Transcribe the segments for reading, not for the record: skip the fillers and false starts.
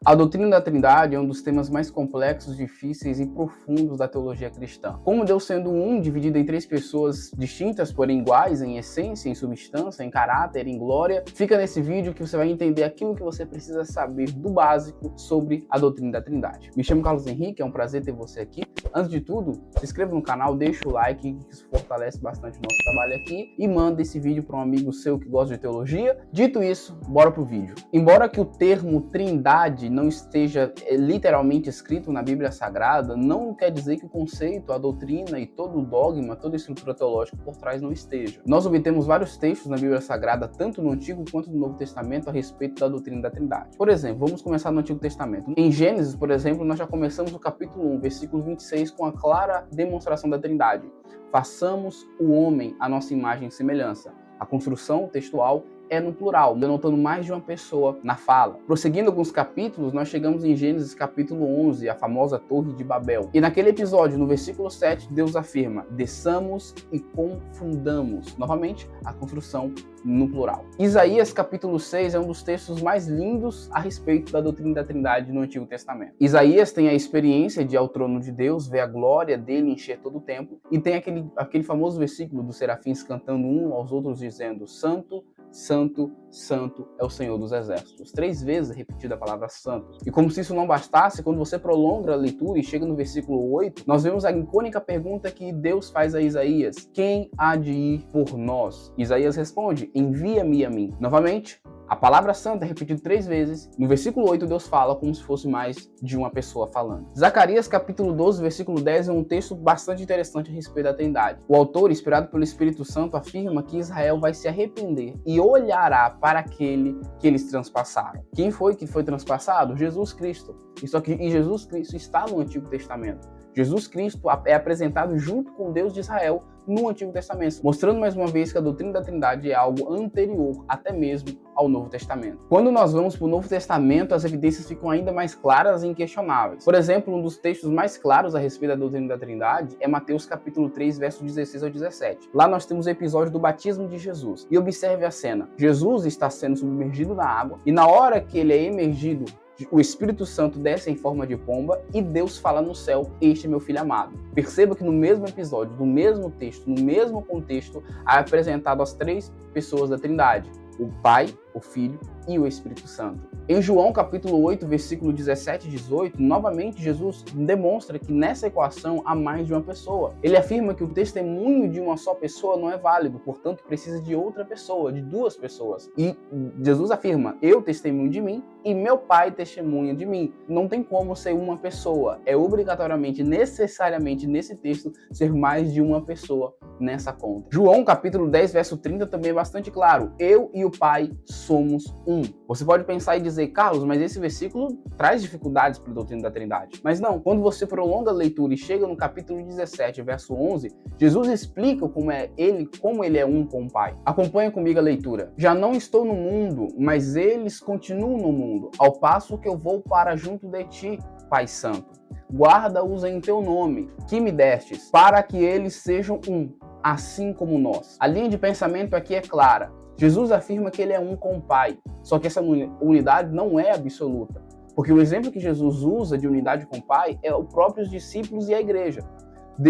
A doutrina da Trindade é um dos temas mais complexos, difíceis e profundos da teologia cristã. Como Deus sendo um, dividido em três pessoas distintas, porém iguais em essência, em substância, em caráter, em glória, fica nesse vídeo que você vai entender aquilo que você precisa saber do básico sobre a doutrina da Trindade. Me chamo Carlos Henrique, é um prazer ter você aqui. Antes de tudo, se inscreva no canal, deixa o like, que isso fortalece bastante o nosso trabalho aqui, e manda esse vídeo para um amigo seu que gosta de teologia. Dito isso, bora pro vídeo. Embora que o termo Trindade não esteja literalmente escrito na Bíblia Sagrada, não quer dizer que o conceito, a doutrina e todo o dogma, toda a estrutura teológica por trás não esteja. Nós obtemos vários textos na Bíblia Sagrada, tanto no Antigo quanto no Novo Testamento, a respeito da doutrina da Trindade. Por exemplo, vamos começar no Antigo Testamento. Em Gênesis, por exemplo, nós já começamos o capítulo 1, versículo 26, com a clara demonstração da Trindade. Façamos o homem à nossa imagem e semelhança. A construção textual é no plural, denotando mais de uma pessoa na fala. Prosseguindo alguns capítulos, nós chegamos em Gênesis capítulo 11, a famosa Torre de Babel. E naquele episódio, no versículo 7, Deus afirma: desçamos e confundamos. Novamente, a construção no plural. Isaías capítulo 6 é um dos textos mais lindos a respeito da doutrina da Trindade no Antigo Testamento. Isaías tem a experiência de ir ao trono de Deus, ver a glória dele encher todo o templo, e tem aquele famoso versículo dos serafins cantando um aos outros dizendo: Santo, Santo, Santo é o Senhor dos Exércitos. 3 vezes repetida a palavra santo. E como se isso não bastasse, quando você prolonga a leitura e chega no versículo 8, nós vemos a icônica pergunta que Deus faz a Isaías: quem há de ir por nós? Isaías responde: envia-me a mim. Novamente, a palavra santa é repetida 3 vezes. No versículo 8, Deus fala como se fosse mais de uma pessoa falando. Zacarias, capítulo 12, versículo 10, é um texto bastante interessante a respeito da Trindade. O autor, inspirado pelo Espírito Santo, afirma que Israel vai se arrepender e olhará para aquele que eles transpassaram. Quem foi que foi transpassado? Jesus Cristo. E Jesus Cristo está no Antigo Testamento. Jesus Cristo é apresentado junto com o Deus de Israel no Antigo Testamento, mostrando mais uma vez que a doutrina da Trindade é algo anterior até mesmo ao Novo Testamento. Quando nós vamos para o Novo Testamento, as evidências ficam ainda mais claras e inquestionáveis. Por exemplo, um dos textos mais claros a respeito da doutrina da Trindade é Mateus capítulo 3, versos 16 ao 17. Lá nós temos o episódio do batismo de Jesus. E observe a cena. Jesus está sendo submergido na água e na hora que ele é emergido, o Espírito Santo desce em forma de pomba e Deus fala no céu: este é meu filho amado. Perceba que no mesmo episódio, no mesmo texto, no mesmo contexto, é apresentado as 3 pessoas da Trindade: o Pai, o Filho e o Espírito Santo. Em João capítulo 8, versículo 17 e 18, novamente Jesus demonstra que nessa equação há mais de uma pessoa. Ele afirma que o testemunho de uma só pessoa não é válido, portanto precisa de outra pessoa, de 2 pessoas. E Jesus afirma: eu testemunho de mim e meu Pai testemunha de mim. Não tem como ser uma pessoa. É obrigatoriamente, necessariamente nesse texto, ser mais de uma pessoa nessa conta. João capítulo 10, verso 30 também é bastante claro: eu e o Pai somos um. Você pode pensar e dizer: Carlos, mas esse versículo traz dificuldades para a doutrina da Trindade. Mas não, quando você prolonga a leitura e chega no capítulo 17, verso 11, Jesus explica como ele é um com o Pai. Acompanha comigo a leitura. Já não estou no mundo, mas eles continuam no mundo, ao passo que eu vou para junto de ti, Pai Santo. Guarda-os em teu nome, que me destes, para que eles sejam um, assim como nós. A linha de pensamento aqui é clara. Jesus afirma que ele é um com o Pai, só que essa unidade não é absoluta, porque o exemplo que Jesus usa de unidade com o Pai é os próprios discípulos e a igreja.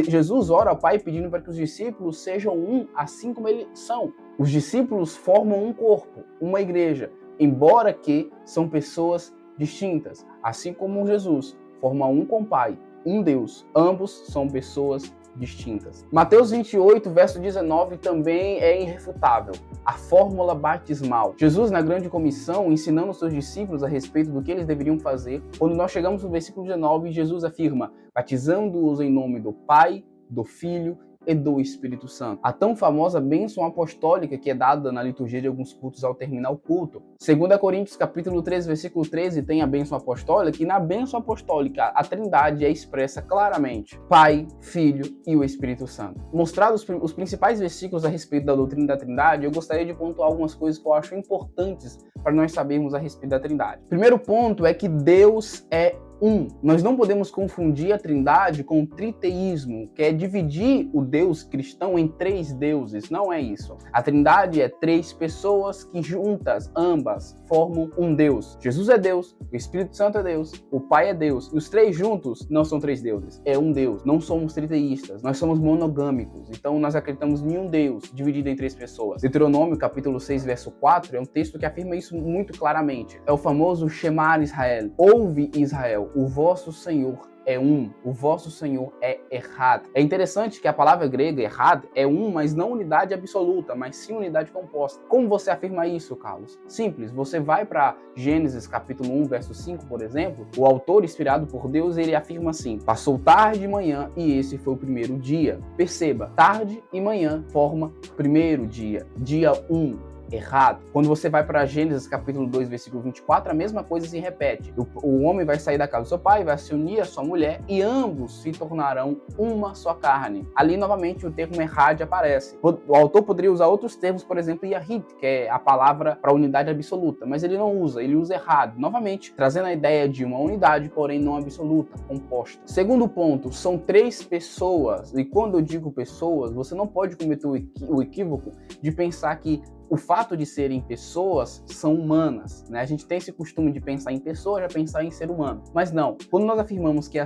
Jesus ora ao Pai pedindo para que os discípulos sejam um, assim como eles são. Os discípulos formam um corpo, uma igreja, embora que são pessoas distintas, assim como Jesus forma um com o Pai, um Deus. Ambos são pessoas distintas. Mateus 28, verso 19 também é irrefutável. A fórmula batismal. Jesus, na grande comissão, ensinando os seus discípulos a respeito do que eles deveriam fazer, quando nós chegamos no versículo 19, Jesus afirma: batizando-os em nome do Pai, do Filho e do Espírito Santo. A tão famosa bênção apostólica que é dada na liturgia de alguns cultos ao terminar o culto. 2 Coríntios capítulo 3, versículo 13 tem a bênção apostólica, e na bênção apostólica a Trindade é expressa claramente: Pai, Filho e o Espírito Santo. Mostrados os principais versículos a respeito da doutrina da Trindade, eu gostaria de pontuar algumas coisas que eu acho importantes para nós sabermos a respeito da Trindade. O primeiro ponto é que Deus é um. Nós não podemos confundir a Trindade com o triteísmo, que é dividir o Deus cristão em 3 deuses. Não é isso. A Trindade é 3 pessoas que juntas, ambas, formam um Deus. Jesus é Deus, o Espírito Santo é Deus, o Pai é Deus, e os 3 juntos não são 3 deuses, é um Deus. Não somos triteístas, nós somos monogâmicos, então nós acreditamos em um Deus dividido em 3 pessoas. Deuteronômio capítulo 6, verso 4 é um texto que afirma isso muito claramente. É o famoso Shema Israel. Ouve Israel, o vosso Senhor é um, o vosso Senhor é Echad. É interessante que a palavra grega Echad é um, mas não unidade absoluta, mas sim unidade composta. Como você afirma isso, Carlos? Simples, você vai para Gênesis capítulo 1, verso 5, por exemplo, o autor inspirado por Deus, ele afirma assim: passou tarde e manhã e esse foi o primeiro dia. Perceba, tarde e manhã forma primeiro dia, dia 1. Errado. Quando você vai para Gênesis capítulo 2, versículo 24, a mesma coisa se repete. O homem vai sair da casa do seu pai, vai se unir à sua mulher e ambos se tornarão uma só carne. Ali, novamente, o termo errad aparece. O autor poderia usar outros termos, por exemplo, yahid, que é a palavra para unidade absoluta, mas ele não usa, ele usa errado. Novamente, trazendo a ideia de uma unidade, porém não absoluta, composta. Segundo ponto, são 3 pessoas, e quando eu digo pessoas, você não pode cometer o equívoco de pensar que o fato de serem pessoas são humanas, né? A gente tem esse costume de pensar em pessoa, já pensar em ser humano. Mas não, quando nós afirmamos que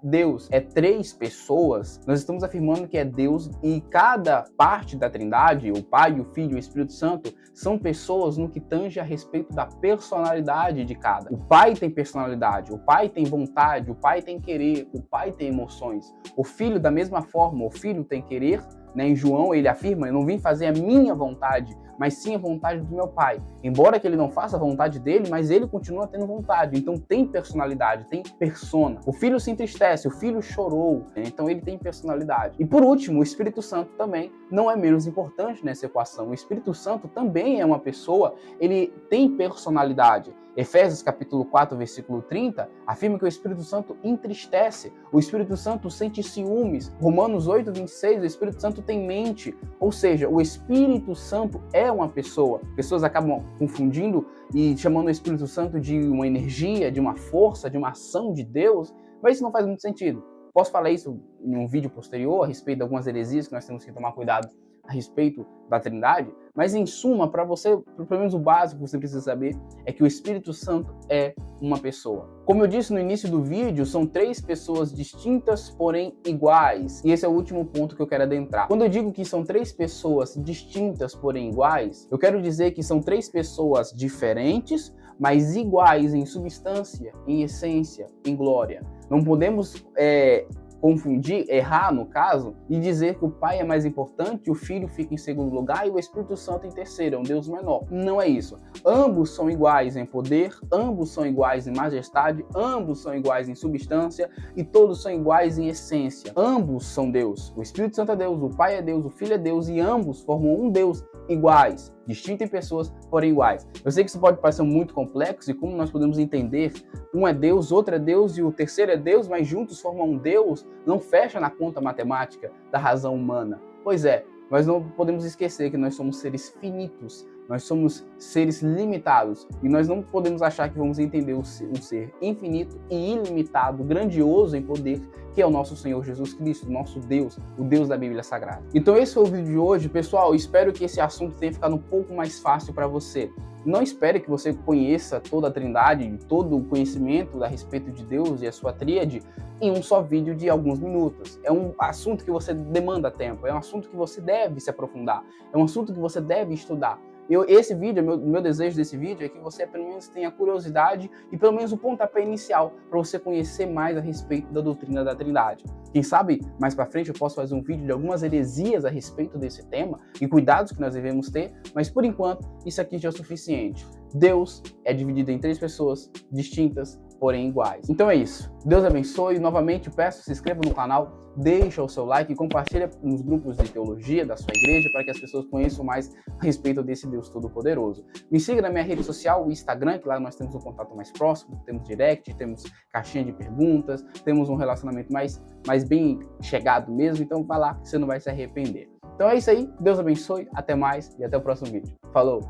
Deus é 3 pessoas, nós estamos afirmando que é Deus e cada parte da Trindade, o Pai, o Filho e o Espírito Santo, são pessoas no que tange a respeito da personalidade de cada. O Pai tem personalidade, o Pai tem vontade, o Pai tem querer, o Pai tem emoções. O Filho, da mesma forma, o Filho tem querer, né? Em João ele afirma: eu não vim fazer a minha vontade, mas sim a vontade do meu Pai. Embora que ele não faça a vontade dele, mas ele continua tendo vontade. Então tem personalidade, tem persona. O Filho se entristece, o Filho chorou, né? Então ele tem personalidade. E por último, o Espírito Santo também não é menos importante nessa equação. O Espírito Santo também é uma pessoa, ele tem personalidade. Efésios capítulo 4, versículo 30, afirma que o Espírito Santo entristece, o Espírito Santo sente ciúmes. Romanos 8, 26, o Espírito Santo tem mente, ou seja, o Espírito Santo é uma pessoa. Pessoas acabam confundindo e chamando o Espírito Santo de uma energia, de uma força, de uma ação de Deus, mas isso não faz muito sentido. Posso falar isso em um vídeo posterior a respeito de algumas heresias que nós temos que tomar cuidado a respeito da Trindade, mas em suma, para você, pelo menos o básico que você precisa saber é que o Espírito Santo é uma pessoa. Como eu disse no início do vídeo, são 3 pessoas distintas, porém iguais. E esse é o último ponto que eu quero adentrar. Quando eu digo que são 3 pessoas distintas, porém iguais, eu quero dizer que são 3 pessoas diferentes, mas iguais em substância, em essência, em glória. Não podemos confundir, errar no caso, e dizer que o Pai é mais importante, o Filho fica em segundo lugar e o Espírito Santo em terceiro, é um Deus menor. Não é isso. Ambos são iguais em poder, ambos são iguais em majestade, ambos são iguais em substância e todos são iguais em essência. Ambos são Deus. O Espírito Santo é Deus, o Pai é Deus, o Filho é Deus e ambos formam um Deus iguais, distintos em pessoas, porém iguais. Eu sei que isso pode parecer muito complexo e como nós podemos entender, um é Deus, outro é Deus e o terceiro é Deus, mas juntos formam um Deus, não fecha na conta matemática da razão humana. Pois é, mas não podemos esquecer que nós somos seres finitos, nós somos seres limitados e nós não podemos achar que vamos entender um ser infinito e ilimitado, grandioso em poder, que é o nosso Senhor Jesus Cristo, nosso Deus, o Deus da Bíblia Sagrada. Então esse foi o vídeo de hoje, pessoal. Espero que esse assunto tenha ficado um pouco mais fácil para você. Não espere que você conheça toda a Trindade, todo o conhecimento a respeito de Deus e a sua tríade em um só vídeo de alguns minutos. É um assunto que você demanda tempo, é um assunto que você deve se aprofundar, é um assunto que você deve estudar. Esse vídeo, meu desejo desse vídeo é que você pelo menos tenha curiosidade e pelo menos o pontapé inicial para você conhecer mais a respeito da doutrina da Trindade. Quem sabe mais para frente eu posso fazer um vídeo de algumas heresias a respeito desse tema e cuidados que nós devemos ter, mas por enquanto isso aqui já é o suficiente. Deus é dividido em 3 pessoas distintas, porém iguais. Então é isso. Deus abençoe. Novamente peço, se inscreva no canal, deixa o seu like e compartilha nos grupos de teologia da sua igreja para que as pessoas conheçam mais a respeito desse Deus Todo-Poderoso. Me siga na minha rede social, o Instagram, que lá nós temos um contato mais próximo, temos direct, temos caixinha de perguntas, temos um relacionamento mais bem chegado mesmo, então vai lá que você não vai se arrepender. Então é isso aí, Deus abençoe, até mais e até o próximo vídeo. Falou!